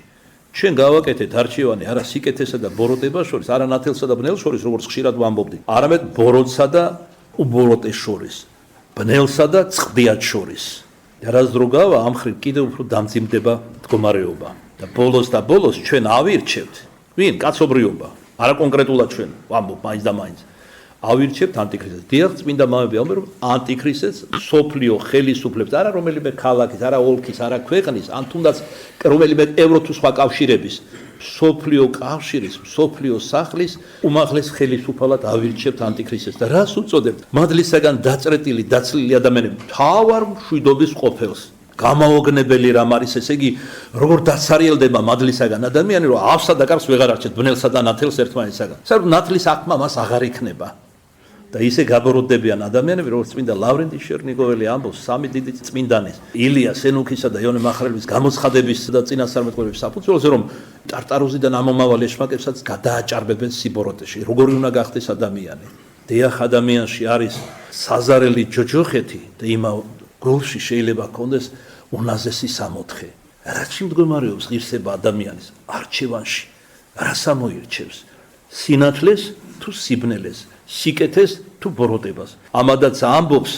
ჩვენ გავაკეთეთ არჩევანი არა სიკეთესა და ბოროტებას შორის, არა ნათელსა და ბნელს შორის, როგორც ხშირად ვამბობდი, არამედ ბოროტსა და უბოროტეს შორის, ბნელსა და წყდიად შორის. და რაც დრო გავა, ამ ხრივ კიდევ უფრო დამძიმდება მდგომარეობა. და ბოლოს ჩვენ ავირჩევთ, ვინ? კაცობრიობა. არა კონკრეტულად ჩვენ, ვამბობ მაინც და მაინც. ავირჩევთ ანტიქრისტეს. დიახ, წმინდა მამები ამბობენ, რომ ანტიქრისტეს სოფლიო ხელისუფლებს, არა რომელიმე ქალაქის, არა ოლქის, არა ქვეყნის, ან თუნდაც რომელიმე ევრო თუ სხვა კავშირების, სოფლიო კავშირის, სოფლიო სახლის უმაღლეს ხელისუფალად ავირჩევთ ანტიქრისტეს. და რას უწოდებთ? მადლისაგან დაწრეტილი, დაცლილი ადამიანები, მთავარ მშვიდობის ყოფილს. გამაოგნებელი რამ არის, ესე იგი, როგორ დაცარიელდება მადლისაგან ადამიანი, რომ ავსა და კარს ვეღარ არჩევთ, ბნელსა და ნათელს ერთმანეთსაგან. საერთოდ ნათლის აკმა მას აღარ იქნება. და ისე გაბოროტდებიან ადამიანები, როგორც წმინდა ლავრენტი შერნიგოველი ამბობს, სამი დიდი წმინდანის, ილია სენუქისა და იონე მახრელის გამოცხადების და წინასწარმეტყველების საფუძველზე, რომ ტარტაროზიდან ამომავალ ეშმაკებსაც გადააჭარბებენ სიბოროტეში. როგორი უნდა გახდეს ადამიანი? დიახ, ადამიანში არის საზარელი ჯოჯოხეთი და იმავე გულში შეიძლება ჰქონდეს უნაზესი სამოთხე. რაც მდგომარეობს ღირსება ადამიანის არჩევანში, რას ამოირჩევს? სინათლეს თუ სიბნელეს, სიკეთეს თუ ბოროტებას. ამადაც ამბობს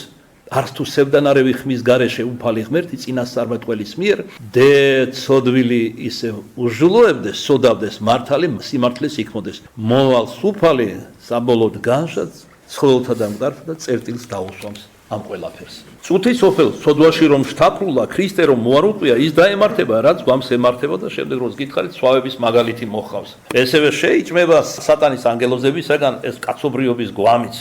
არც თუ სევდანარევი ხმის გარეშე უფალი ღმერთი წინასწარმეტყველის მიერ დე ცოდვილი ისე უჟულოებდეს, სოდავდეს მართალი სიმართლეს იქმოდეს. მოვალს უფალი საბოლოოდ განშად ცხოველთა და მკვდართა და წერტილს დაუსვამს ამ ყველაფერს. წუთი სოფელ სოდვაში რომ შთაფრულა ქრისტე რომ მოარუყია, ის დაემართება, რაც გვამს ემართება და შემდეგ როც გითხარით სვავების მაგალითი მოხავს. ესევე შეიჭმება სატანის ანგელოზებისაგან ეს კაცობრიობის გვამიც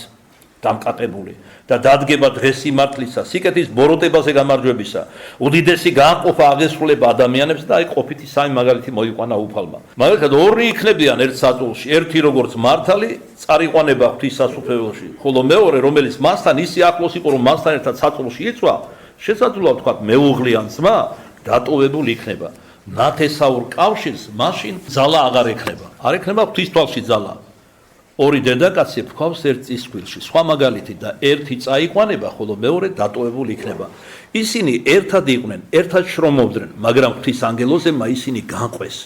დამკატებული და დადგება დღეს სიმართლისა, სიკეთის ბოროტებაზე გამარჯვებისა. უდიდესი გაანყოფა აღესრულება ადამიანებს და აი ყოფითი სამი მაგალითი მოიყვანა უფალმა. მაგალითად ორი იქნებიან ერთ საწოლში, ერთი როგორც მართალი წარიყვანება ღვთისასუფეველში, ხოლო მეორე რომელიც მასთან ისე ახლოს იყო რომ მასთან ერთად საწოლში იწვა, შესაძლოა ვთქვათ მეუღლიან ძმა დატოვებულ იქნება. ნათესაურ კავშირს მაშინ ძალა აღარ ექნება. არ ექნება ღვთის თვალში ძალა. ორი დედაკაცი ფქვავს ერთ წისქვილში, სხვა მაგალითი და ერთი წაიყვანება, ხოლო მეორე დატოვებულ იქნება. ისინი ერთად იყვნენ, ერთად შრომობდნენ, მაგრამ ღვთის ანგელოზებმა ისინი განყვეს.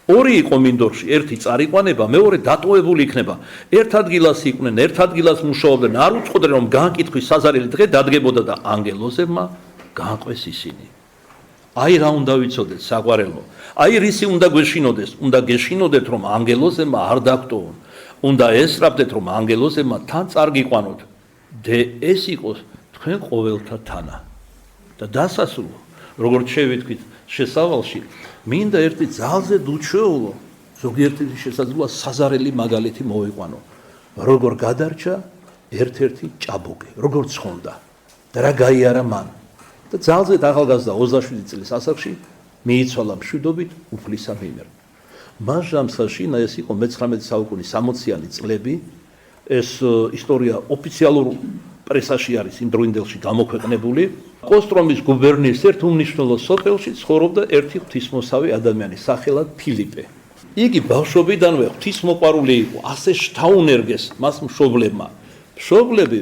ორი იყო მინდორში, ერთი წარიყვანება, მეორე დატოვებული იქნება. ერთ ადგილას იყვნენ, ერთ ადგილას მუშაობდნენ, არ უწყოდნენ რომ განკითხვის საზარელი დღე დადგებოდა და ანგელოზებმა განყვეს ისინი. აი რა უნდა ვიცოდეთ საყვარელო. აი რისი უნდა გვეშინოდეს, უნდა გეშინოდეთ რომ ანგელოზებმა არ დაგტოვონ. უნდა ესწრაფდეთ რომ ანგელოზებმა თან წარგიყვანოთ. და ეს იყოს თქვენ ყოველთა თანა. და დასასრულო, როგორც შევიტყვით შესავალში, მინდა ერთი ძალზე დუჩვეულო, ზოგიერთი შესაძლოა საზარელი მაგალითი მოვიყვანო. როგორ გადარჩა ერთ-ერთი ჭაბუკი, როგორ ცხონდა და რა გაიარა მან. და ძალზე ახალგაზრდა 27 წლის ასაკში მიიცვალა მშვიდობით უფლისა მიმართ. მას ჟამსაშინა ეს იყო მე-19 საუკუნის 60-იანი წლები. ეს ისტორია ოფიციალურ პრესაში არის იმ დროინდელში გამოქვეყნებული. კოსტრომის გუბერნიის ერთ უმნიშვნელო სოფელში ცხოვრობდა ერთი ღვთისმოსავი ადამიანი, სახელად ფილიპე. იგი ბავშვობიდანვე ღვთისმოყვარული იყო, ასე შთაუნერგეს მას მშობლებმა. მშობლები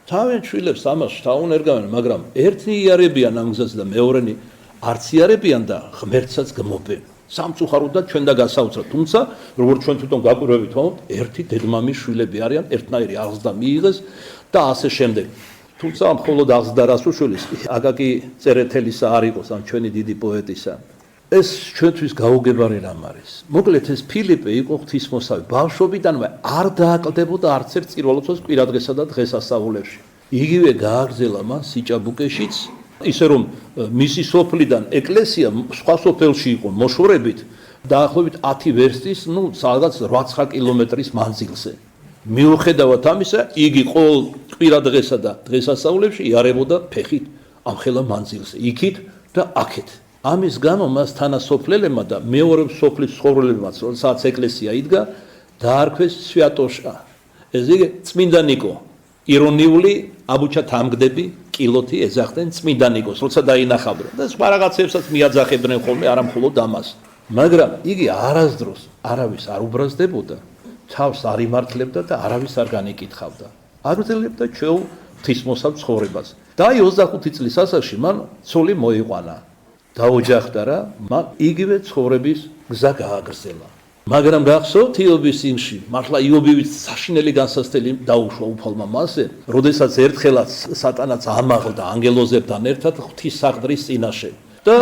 თავენ შვილებს ამას შთაუნერგავენ, მაგრამ ერთი იარებიან ამ გზაზე და მეორენი არც იარებიან და ღმერთსაც გმობენ. სამწუხაროდ და ჩვენ და გასაოცრად, თუმცა როგორც ჩვენ თვითონ გაკვირვებით ვამბობთ, ერთი დედმამის შვილები არიან, ერთნაირი აღზრდა მიიღეს და ასე შემდეგ. თუმცა მხოლოდ აღზრდა რასუშვილის აკაკი წერეთელისა არ იყოს, ამ ჩვენი დიდი პოეტისა. ეს ჩვენთვის გაუგებარი რამ არის. მოკლედ ეს ფილიპე იყო ღვთისმოსავი, ბავშვობიდანვე არ დააკლდებოდა არც ერთ წირვალოცას კვირადღესა და დღესასწაულებში. იგივე გააგრძელა მას სიჭაბუკეშიც, ისე რომ მისი სოფლიდან ეკლესია სხვა სოფელში იყო მოშორებით დაახლოებით 10 ვერსტის, სადღაც 8-9 კილომეტრის მანძილზე. მიუხედავად ამისა, იგი ყოველ კვირადღესა და დღესასწაულებში იარებოდა ფეხით ამ ხელა მანძილზე, იქით და აქეთ. ამის გამო მას თანასოფლელებმა და მეორე სოფლის ცხოვრებლებმაც, როდესაც ეკლესია იდგა, დაარქვეს სვიატოშა. ეს იგი წმინდა ნიკო. ირონიული აბუჩა თამგდები კილოთი ეძახდნენ წმინდა ნიკოს, როცა დაინახავდნენ და სხვა რაღაცებსაც მიაძახებდნენ ხოლმე, არა მხოლოდ ამას. მაგრამ იგი არასდროს არავის არ უბრაზდებოდა, თავს არ იმართლებდა და არავის არ განიკითხავდა. აგრძელებდა ჩვეულ ღვთისმოსავ ცხოვრებას. და აი 25 წლის ასაკში მან ცოლი მოიყვანა. დაოჯახდა რა, მან იგივე ცხოვრების გზა გააგრძელა. მაგრამ გახსოვთ იობის იმში, მართლა იობივით საშინელი განსასწრელი დაუშვა უფალმა მასზე, როდესაც ერთხელაც სატანაც ამაღლდა ანგელოზებთან ერთად ღვთის საყდრის წინაშე. და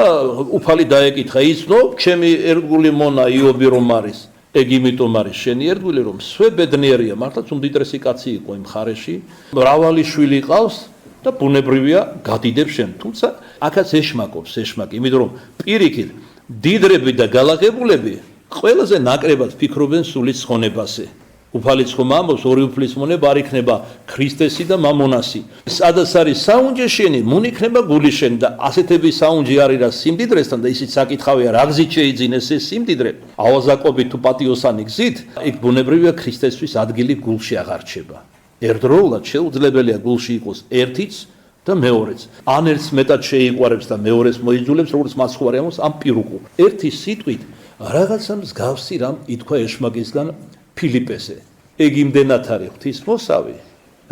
უფალი დაეკითხა, იცნო, ჩემი ერთგული მონა იობი რომ არის, ეგ იმიტომ არის შენი ერთგული, რომ სვებედნიერია, მართლაც უმდიდრესი კაცი იყო იმ მხარეში, მრავალი შვილი ყავს და ბუნებრივია გადიდებს შენ. თუმცა აქაც ეშმაკობს, იმიტომ რომ პირიქით დიდრები და გალაღებულები ყველაზე ნაკლებად ფიქრობენ სულის ხონებაზე. უფალიც ხომ ამბობს, ორი უფლის მონება არ იქნება ქრისტესი და მამონასი. სადაც არის საუნჯე შენი, მუნ იქნება გული შენი და ასეთების საუნჯი არის რა სიმდიდრესთან და ისიც საკითხავია, რა გზით შეიძინეს ეს სიმდიდრე. ავაზაკობით თუ პატიოსანი გზით, იქ ბუნებრივია ქრისტესთვის ადგილი გულში აღარ რჩება. ერთდროულად შეუძლებელია გულში იყოს ერთიც და მეორეც. ან ერთს მეტად შეიყვარებს და მეორეს მოიძულებს, როგორც მასხვარი ამოს ამ პირუკუ. ერთი სიტყვით რაღაცა მსგავსი რამ ითქვა ეშმაკისგან ფილიპეზე. ეგ იმდენად არის ღვთისმოსავი,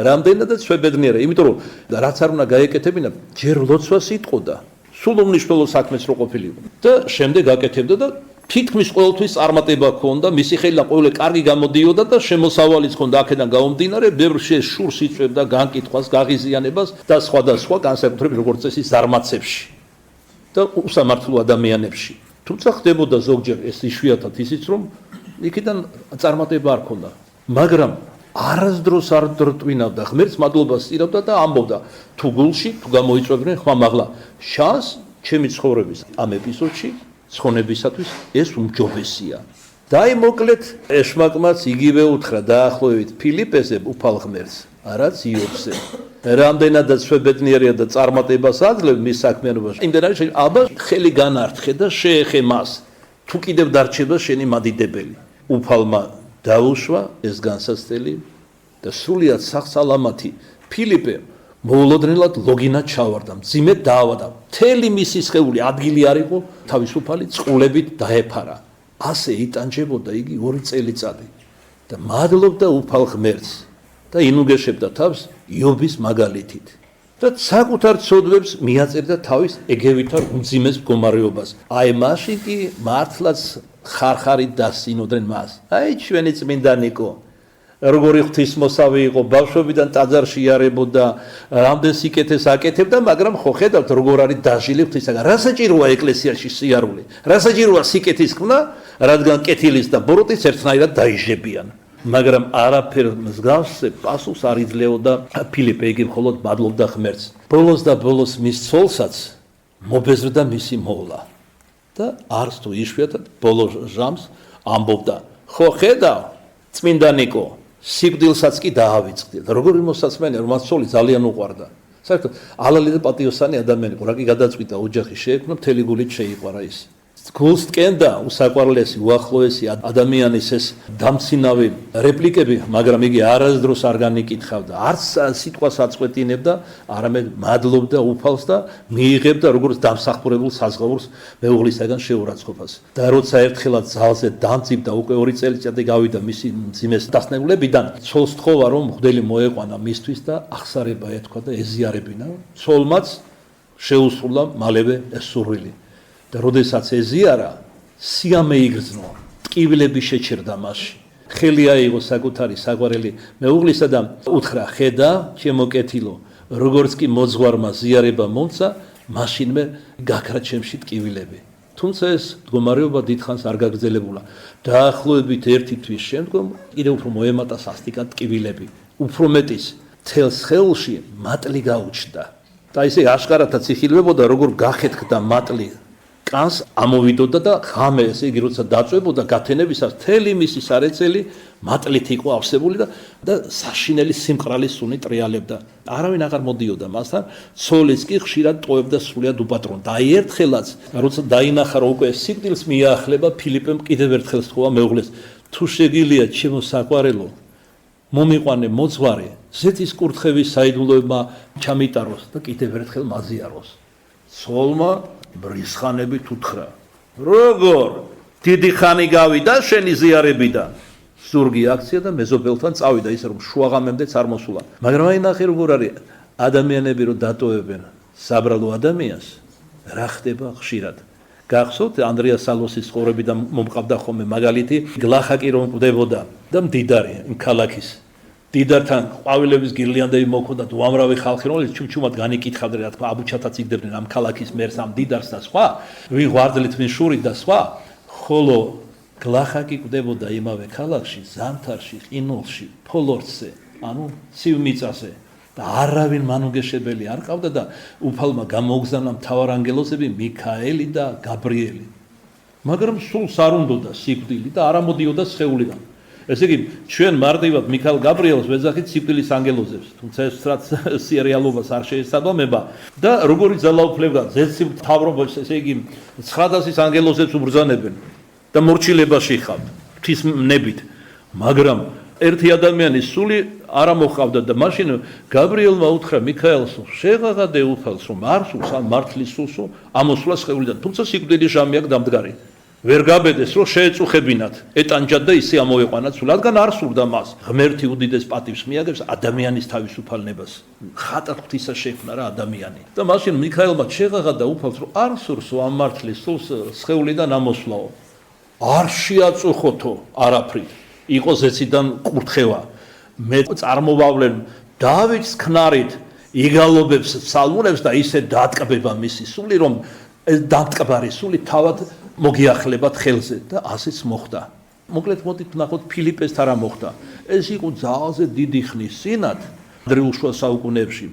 რამდენადაც შვებედნიერია, იმიტომ რომ რაც არ უნდა გაეკეთებინა, ჯერ ლოცვას იტყოდა, სულ უმნიშვნელო საქმეც რო ყოფილიყო. და შემდეგ აკეთებდა და თითქმის ყოველთვის წარმატება ჰქონდა, მისი ხელიდან ყოველე კარგი გამოდიოდა და შემოსავალიც ჰქონდა აქედან გამომდინარე, ბევრ შურს იწვევდა განკითხვას, გაღიზიანებას და სხვადასხვა განსაკუთრებით როგორც წესი ზარმაცებში და უსამართლო ადამიანებში. თუმცა ხდებოდა ზოგჯერ ეს იშვიათად ისიც რომ იქიდან წარმატება არ ჰქონდა, მაგრამ არასდროს არ დრტვინავდა, ღმერთს მადლობას სწირავდა და ამბობდა, თუ გულში თუ გამოიწვევდნენ ხმამაღლა შანს ჩემი ცხოვრების ამ ეპიზოდში ცხონებისათვის ეს უმჯობესია. და აი მოკლედ ეშმაკმაც იგივე უთხრა დაახლოებით ფილიპეზე უფალ ღმერთს, არაც იობზე. რამდენადაც შვებედნიერია და წარმატებას აძლევს მის საქმიანობაში, იმდენად აბა ხელი განართხე და შეეხე მას, თუ კიდევ დარჩება შენი მადიდებელი. უფალმა დაუშვა ეს განსასწრელი და სრულიად სახსალამათი ფილიპე მოულოდნელად ლოგინად ჩავარდა, მძიმედ დაავადა. მთელი მისი სხეული ადგილი არ იყო, თავისუფალი წყულებით დაეფარა. ასე იტანჯებოდა იგი 2 წელიწადი და მადლობდა უფალ ღმერთს და ინუგეშებდა თავს იობის მაგალითით. და საკუთარ ცოდვებს მიაწერდა თავის ეგევითარ უმძიმეს მდგომარეობას. აი მაშინ კი მართლაც ხარხარით დასინოდნენ მას. აი ჩვენი წმინდა ნიკო, როგორი ღვთისმოსავი იყო, ბავშვობიდან ტაძარში იარებოდა, რამდენ სიკეთეს აკეთებდა, მაგრამ ხო ხედავთ როგორ არის დაჟილი ღვთისაგან. რა საჭიროა ეკლესიაში სიარული? რა საჭიროა სიკეთის ქმნა, რადგან კეთილის და ბოროტის ერთნაირად დაიჟებიან. მაგრამ არაფერ მსგავსზე პასუხს არ იძლეოდა ფილიპე, იგი მხოლოდ მადლობდა ღმერთს. ბოლოს და ბოლოს მის ცოლსაც მობეზრდა მისი მოვლა და არც თუ იშვიათად ბოლო ჟამს ამბობდა, ხო ხედავ წმინდა ნიკო, სიკვდილსაც კი დაავიწყდი. როგორი მოსაცმენია, რომ მას ცოლი ძალიან უყვარდა. საერთოდ ალალი და პატიოსანი ადამიანი იყო, რა კი გადაწყვიტა ოჯახი შეექმნა, მთელი გულით შეიყვარა ის. გულს ტკენდა უსაყვარლესი, უახლოესი ადამიანის ეს დამცინავი რეპლიკები, მაგრამ იგი არასდროს არ განიკითხავდა, არც სიტყვას აწყვეტინებდა, არამედ მადლობდა უფალს და მიიღებდა როგორც დამსახურებულ საზღაურს მეუღლისაგან შეურაცხყოფას. და როცა ერთხელაც ძალზე დამძიმდა, უკვე 2 წელიწადი გავიდა მისი მძიმეს დასნეულებიდან, ცოლს თხოვა რომ მღვდელი მოეყვანა მისთვის და ახსარება ეთქვა და ეზიარებინა. ცოლმაც შეუსრულა მალევე ეს სურვილი. და როდესაც ეზიარა, სიამე იგრძნო, ტკივილები შეჩერდა მასში. ხელი აიღო საკუთარი საყვარელი მეუღლისა და უთხრა, ხედა, ჩემო კეთილო, როგორც კი მოძღვარმა ზიარება მომცა, მაშინმე გაქრა ჩემში ტკივილები. თუმცა ეს მდგომარეობა დიდხანს არ გაგრძელებულა. დაახლოებით 1 თვის შემდგომ კიდევ უფრო მოემატა სასტიკად ტკივილები. უფრო მეტის, თელ სხეულში მატლი გაუჩნდა. და ისე აშკარათაც იხილებოდა, როგორ გახეთქდა მატლი. კანს ამოვიდოდა და ღამე ესე იგი როცა დაწვებოდა გათენებისას მთელი მისი სარეწელი მატლით იყო ავსებული და საშინელი სიმყრალის სუნი ტრიალებდა. არავინ აღარ მოდიოდა მასთან, ცოლიც კი ხშირად ტოვებდა სრულიად უპატრონდა. აი ერთხელაც როცა დაინახა რომ უკვე სიკვდილს მიაახლება, ფილიპემ კიდევ ერთხელ სთხოვა მეუღლეს, თუ შეგიძლია ჩემო საყვარელო, მომიყვანე მოძღვარი, ზეთის კურთხევის საიდუმლოება ჩამიტაროს და კიდევ ერთხელ მაზიაროს. ცოლმა ბრისხანებით უთხრა, როგორ დიდი ხანი გავიდა შენი ზიარებიდან. ზურგი აქცია და მეზობელთან წავიდა, ისე რომ შუაღამემდეც არ მოსულა. მაგრამ აი ნახე როგორ არის ადამიანები რომ დატოვებენ საბრალო ადამიანს, რა ხდება ხშირად. გახსოვთ ანდრია სალოსის ცხოვრებიდან მომყავდა ხოლმე მაგალითი გლახაკი რომ კვდებოდა და მდიდარი იმ ქალაქის დიდართან ყვავილების გირლიანდები მოქონდა უამრავი ხალხი რომელიც ჩუმჩუმად განიკითხავდნენ რა თქმა აბუჩათაც იგდებდნენ ამ ქალაქის მერს ამ დიდარს და სხვა ვინ ღვარდლით ვინ შურით და სხვა ხოლო გლახაკი კვდებოდა იმავე ქალაქში ზამთარში ყინულში ფოლორცზე ანუ ცივმიწაზე და არავინ მანუგეშებელი არ ყავდა და უფალმა გამოგზავნა მთავარანგელოზები მიქაელი და გაბრიელი მაგრამ სულს არ უნდოდა სიკვდილი და არ ამოდიოდა სხეულიდან ესე იგი ჩვენ მარტივად მიქაელ გაბრიელს ვეძახით სიკვდილის ანგელოზებს თუმცა ეს რაც სერიალობას არ შეესაბამება და როგორი ძალაუფლება ზეცი მთავრობას ესე იგი 900-ის ანგელოზებს უბრძანებენ და მორჩილებაში ხავთ ღვთისმნებით მაგრამ ერთი ადამიანის სული არ მოხავდა და მაშინ გაბრიელმა უთხრა მიქაელს შეღაღადე უფალს რომ არ სულს ამ მართლის სულს ამოსვლა სხეულიდან თუმცა სიკვდილის ჟამი აქვს დამდგარი ვერ გაბედეს რომ შეეწუხებინათ ეტანჯათ და ისე ამოეყვანათ სულ რადგან არ სურდა მას ღმერთი უდიდეს პატივს მიაგებს ადამიანის თავისუფალებას ხატად ღვთისა შექმნა რა ადამიანი და მაშინ მიქაელმა შეღაღადა უფალს რომ არ სურს ამ მართლის სულს სხეულიდან ამოსვლაო არ შეაწუხოთო არაფრით იყო ზეციდან კურთხევა მე წარმოვავლენ დავითს ქნარით იგალობებს სალმუნებს და ისე დაატკბება მისი სული რომ ეს დამტკბარი სული თავად მოგიახლებათ ხელზე და ასეც მოხდა მოკლედ მოდით ნახოთ ფილიპესთან რა მოხდა ეს იყო ძალზე დიდი ხნის წინათ ადრეულ შუა საუკუნეებში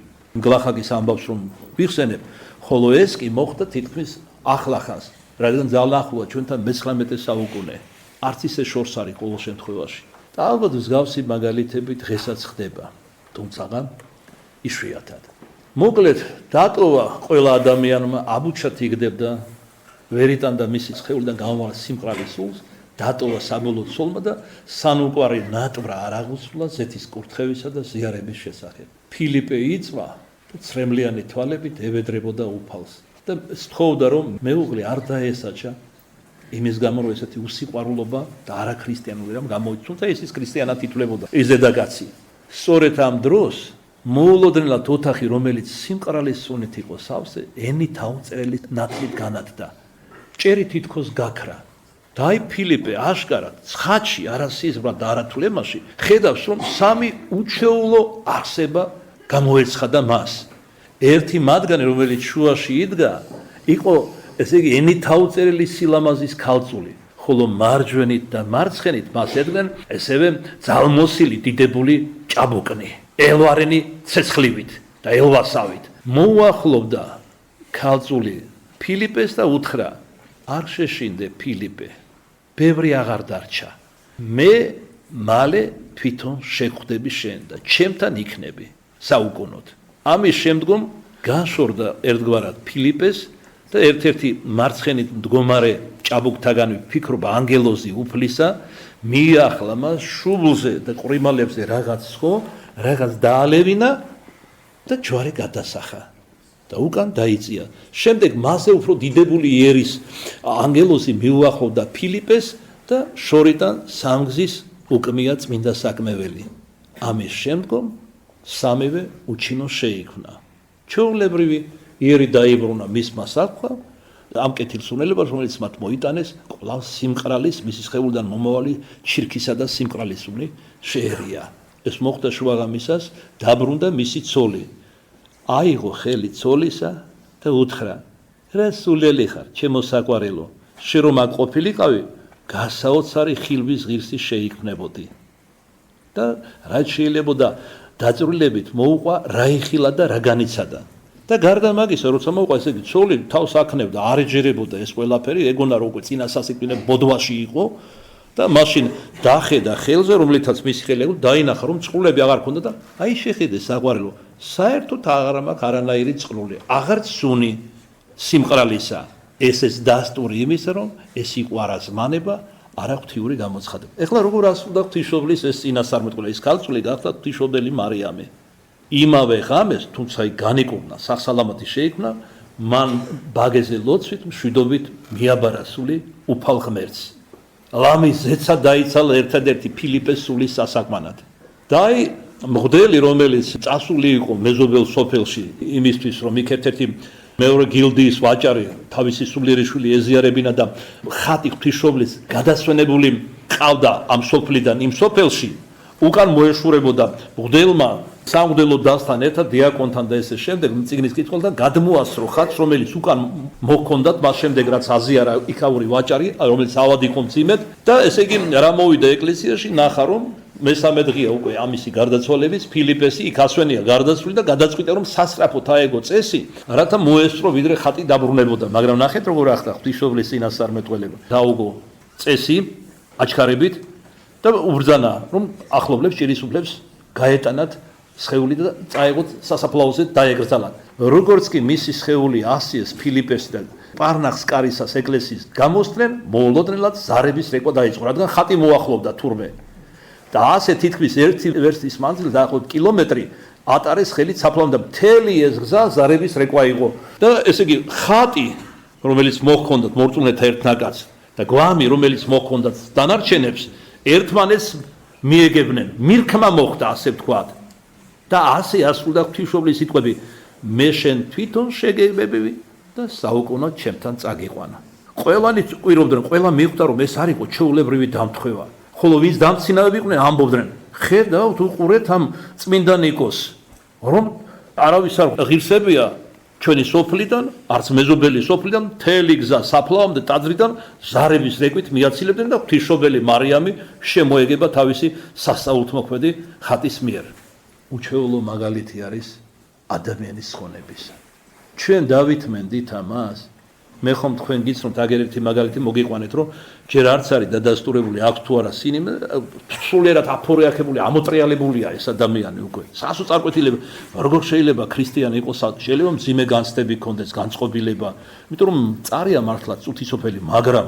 გლახაკის ამბავს რომ ვიხსენებ ხოლო ეს კი მოხდა თითქმის ახლახანს რადგან ძალნახულა ჩვენთან მე-19 საუკუნე არც ისე შორს არის ყოველ შემთხვევაში და ალბათ მსგავსი მაგალითები დღესაც ხდება თუმცა იშვიათად მოკლედ დატოვა ყველა ადამიანმა აბუჩათ იგდებდა ვერიტან და მისი სხეულიდან გამოვალ სიმყრალის სულს დატოვა საბოლოო ცოლმა და სანუკვარი ნატვრა არ აღუსვლა ზეთის კურთხევისა და ზიარების შესახებ ფილიპე იწვა და ცრემლიანი თვალებით ევედრებოდა უფალს და სთხოვდა რომ მეუღლე არ დაესაჩა იმის გამო რომ ესეთი უსიყვარულობა და არაქრისტიანული რამ გამოიწვია თუმცა ის ქრისტიანად ითვლებოდა ეს ზედაგაცი სწორედ ამ დროს მოულოდნელად ოთახი რომელიც სიმყრალის სუნით იყო სავსე ენი თავწერელი ნათლით განათდა ჭერი თითქოს გაქრა და აი ფილიპე აშკარად ცხადში არასიზმრად და არათვლემაში ხედავს რომ სამი უჩვეულო არსება გამოეცხადა მას ერთი მათგანი რომელიც შუაში იდგა იყო ესე იგი ენი თავწერელი სილამაზის ქალწული ხოლო მარჯვენით და მარცხენით მას ედგნენ ესევე ძალმოსილი დიდებული ჭაბუკნი ელვარენი ცეცხლივით და ელვასავით მოუახლოვდა ქალწული ფილიპეს და უთხრა არ შეშინდე ფილიპე ბევრი აღარ დარჩა მე მალე თვითონ შეხვდები შენ და ჩემთან იქნები საუკუნოდ ამის შემდგომ განშორდა ერთგვარად ფილიპეს და ერთ-ერთი მარცხენით მდგომარე ჭაბუკთაგან ფიქრობა ანგელოზი უფლისა მიახლა მას შუბლზე და ყრიმალებზე რაღაც ხო რაღაც დაალევინა და ჯვარი გადასახა და უკან დაიწია შემდეგ მასზე უფრო დიდებული იერის ანგელოზი მიუახლოვდა ფილიპეს და შორიდან სამგზის უკმია წმინდა საკმეველი ამის შემდგომ სამივე უჩინო შეიქმნა ჩვეულებრივი იერი დაიბრუნა მისმა საქმე ამ კეთილსუნელებას რომელიც მათ მოიტანეს კვლავ სიმყრალის მისი სხეულიდან მომავალი ჩირქისა და სიმყრალის უნი შეერია ეს მოხდა შუაღამისას დაბრუნდა მისი ცოლი აიღო ხელი ცოლისა და უთხრა რა სულელი ხარ ჩემო საყვარელო შე რომ აქ ყოფილიყავი გასაოცარი ხილვის ღირსი შეიქმნებოდი და რაც შეიძლებოდა დაწვრილებით მოუყვა რა იხილა და რა განიცადა და გარდა მაგისა როცა მოუყვა ესე იგი ცოლი თავს აქნევდა არ ეჯერებოდა ეს ყველაფერი ეგონა რომ უკვე წინა სასიკვდილე ბოდვაში იყო და მაშინ დახედა ხელზე რომლითაც მისი ხელი იყო დაინახა რომ წყლები აღარ ქონდა და აი შეხედე საყვარელო საერთოდ აღარ მაქვს არანაირი წყლული აღარც სუნი სიმყრალისა ეს დასტური იმისა რომ ეს იყო არაზმანება არაღთიური გამოცხადება ეხლა როგორ ასრულდა ღვთისმშობლის ეს წინასწარმეტყველი ის ქალწული გახდა ღვთისმშობელი მარიამი იმავე ღამეს თუმცა განიკურნა სახსალამათი შეიქმნა მან ბაგეზე ლოცვით მშვიდობით მიაბარა სული უფალ ღმერთს ლამის ზეცა დაიცალა ერთადერთი ფილიპეს სულის სასაკმანად და აი მღვდელი რომელიც წასული იყო მეზობელ სოფელში იმისთვის რომ იქ ერთ-ერთი მეორე გილდიის ვაჭარი თავისი სულიერი შვილი ეზიარებინა და ხატი ღვთისმშობლის გადასვენებული ყავდა ამ სოფლიდან იმ სოფელში უკან მოეშურებოდა მღვდელმა სამღვდელო დასთან ერთად დიაკონთან და ესე შემდეგ წიგნის კითხულთან გადმოასრო ხატს რომელიც უკან მოჰქონდათ მას შემდეგ რაც აზიარა იქაური ვაჭარი რომელიც ავად იყო მძიმედ და ესე იგი რა მოვიდა ეკლესიაში ნახა რომ მესამე დღეა უკვე ამისი გარდაცვალების ფილიპესი იქ ასვენია გარდაცვლილი და გადაწყვიტა რომ სასწრაფოდ აეგო წესი რათა მოესწრო ვიდრე ხატი დაბრუნებოდა მაგრამ ნახეთ როგორ ახდა ღვთისმშობლის წინასწარმეტყველება დაუგო წესი აჩქარებით და უბრძანა რომ ახლობლებს ჭირისუფლებს გაეტანათ სხეული და წაეგოთ სასაფლაოზე დაეგრძალათ როგორც კი მისი სხეული ასიეს ფილიპეს და პარნახს კარისას ეკლესიის გამოსწრენ მოულოდნელად ზარების რეკვა დაიწყო რადგან ხატი მოახლოვდა თურმე და ასე თითქმის ერთი ვერსტის მანძილზე დაახლოებით კილომეტრი ატარეს ხელით საფლავი და მთელი ეს გზა ზარების რეკვა იყო და ესე იგი ხატი რომელიც მოჰქონდათ მორწმუნეთა ერთნაკაც და გვამი რომელიც მოჰქონდათ დანარჩენებს ერთმანეთს მიეგებნენ მირქმა მოხდა ასე ვთქვათ და ასე ასრულდა ღვთისმშობლის სიტყვები მე შენ თვითონ შეგებები და საუკუნოდ ჩემთან წაგიყვანა ყველანი ყვირობდნენ ყველა მიხვდა რომ ეს არ იყო ჩვეულებრივი დამთხევა ხოლო ვის დამცინავები იყვნენ ამბობდნენ ხედავთ უყურეთ ამ წმინდა ნიკოს რომ არავის არ ღირსებია ჩვენი სოფლიდან არც მეზობელი სოფლიდან მთელი გზა საფლავამდე ტაძრიდან ზარების რეკვით მიაცილებდნენ და ღვთისმშობელი მარიამი შემოეგება თავისი სასწაულთმოქმედი ხატის მიერ უჩვეულო მაგალითი არის ადამიანის ხონებისა ჩვენ დავითმენდით ამას მე ხომ თქვენ გიცნობთ აგერ ერთი მაგალითი მოგიყვანეთ რომ ჯერ არც არის დადასტურებული აქვს თუ არა სინიმა სულიერად აფორიაქებული ამოტრიალებულია ეს ადამიანი უკვე სასოწარკვეთილება როგორ შეიძლება ქრისტიანი იყოს შეიძლება მძიმე განცდები ქონდეს განწყობილება იმიტომ რომ წარია მართლა წუთისოფელი მაგრამ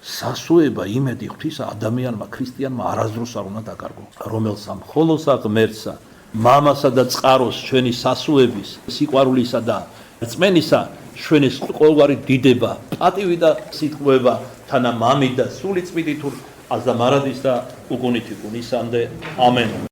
სასუება იმედი ღვთისა ადამიანმა ქრისტიანმა არასდროს არ უნდა დაკარგო რომელსა მხოლოსა ღმერთსა მამასა და წყაროს ჩვენი სასუების სიყვარულისა და რწმენისა ჩვენის ყოველგვარი დიდება, პატივი და სიტყვება თანა მამით და სული წმინდით აზდა მარადის და უკუნითი კუნისამდე ამენ